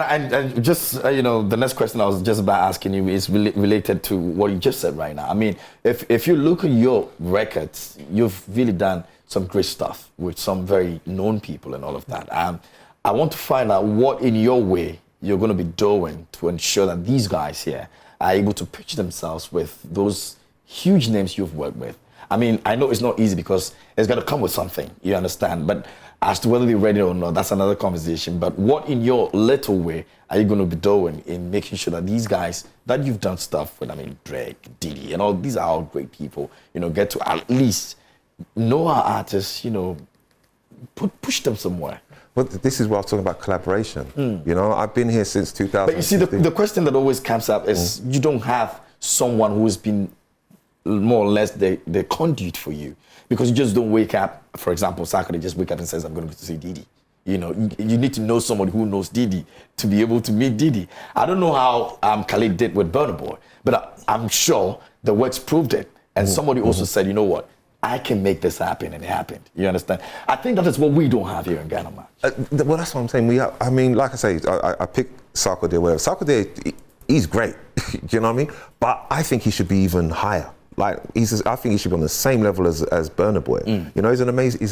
And just, you know, the next question I was just about asking you is related to what you just said right now. I mean, if you look at your records, you've really done some great stuff with some very known people and all of that. I want to find out what in your way you're going to be doing to ensure that these guys here are able to pitch themselves with those huge names you've worked with. I mean, I know it's not easy because it's got to come with something, you understand? But as to whether they're ready or not, that's another conversation. But what in your little way are you going to be doing in making sure that these guys that you've done stuff with, I mean, Drake, Diddy, and all, these are all great people, you know, get to at least know our artists, you know, push them somewhere. Well, this is what I was talking about, collaboration. You know, I've been here since 2000. But you see, the question that always comes up is you don't have someone who's been more or less the conduit for you, because you just don't wake up, for example, Sarkodie just wake up and says, I'm going to go to see Diddy. You know, you need to know someone who knows Diddy to be able to meet Diddy. I don't know how Khalid did with Burna Boy, but I'm sure the works proved it. And somebody also said, you know what, I can make this happen, and it happened. You understand? I think that is what we don't have here in Ghana, man. Well, that's what I'm saying. I mean, like I say, I picked Sarkodie. Sarkodie, he's great. You know what I mean? But I think he should be even higher. Like I think he should be on the same level as Burna Boy. You know, he's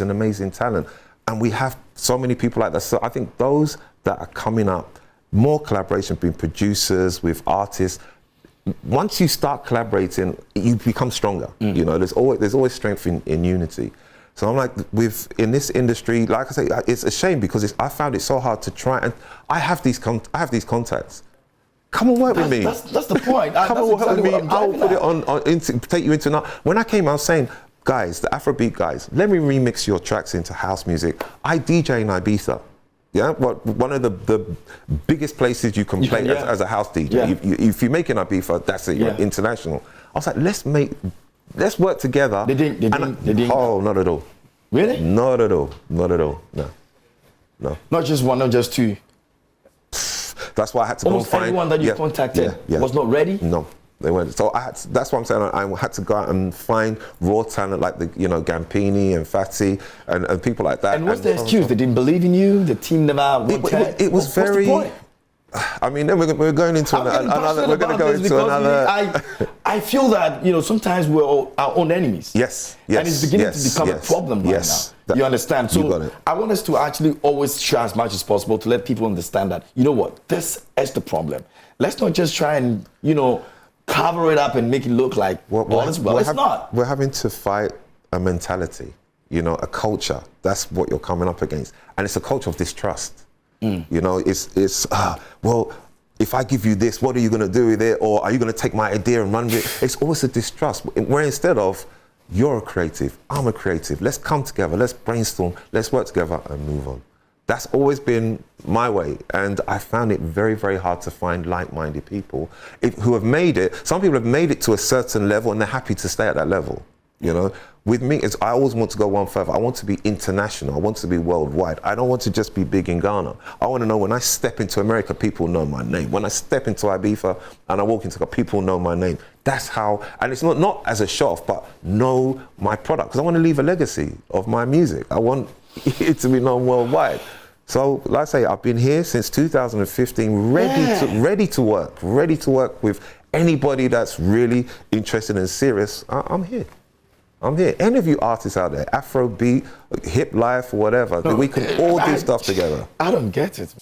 an amazing talent, and we have so many people like that. So I think those that are coming up, more collaboration between producers with artists. Once you start collaborating, you become stronger. You know, there's always strength in unity. So I'm like, in this industry, like I say, it's a shame because I found it so hard to try, and I have these contacts. Come and work with me. That's the point. Come and work with me. I'll put it on take you into now. When I came, I was saying, guys, the Afrobeat guys, let me remix your tracks into house music. I DJ in Ibiza. Yeah, one of the biggest places you can play as a house DJ. Yeah. If you make an Ibiza, that's it. You're international. I was like, let's work together. They didn't. Oh, not at all. Really? Not at all. Not at all. No. Not just one, not just two. That's why I had to go and find. Everyone that you contacted was not ready? No, they weren't. So that's what I'm saying. I had to go out and find raw talent like Gampini and Fatty and people like that. And what's the excuse? They didn't believe in you? The team never wanted? It was very. What's the point? I mean, then we're going into another. We're going to go into another. I feel that sometimes we're our own enemies. Yes. And it's beginning to become a problem right now. You understand? So I want us to actually always try as much as possible to let people understand that, you know what, this is the problem. Let's not just try and, cover it up and make it look like all is well. It's not. We're having to fight a mentality, a culture. That's what you're coming up against. And it's a culture of distrust. It's well, if I give you this, what are you going to do with it? Or are you going to take my idea and run with it? It's always a distrust. Where instead of, you're a creative, I'm a creative, let's come together, let's brainstorm, let's work together and move on. That's always been my way. And I found it very, very hard to find like-minded people who have made it. Some people have made it to a certain level and they're happy to stay at that level. With me, I always want to go one further. I want to be international. I want to be worldwide. I don't want to just be big in Ghana. I want to know when I step into America, people know my name. When I step into Ibiza and I walk into people know my name. That's how, and it's not as a show off, but know my product. Because I want to leave a legacy of my music. I want it to be known worldwide. So, like I say, I've been here since 2015, ready to work with anybody that's really interested and serious. I'm here. Any of you artists out there, Afrobeat, hip life, whatever, we can all do stuff together. I don't get it.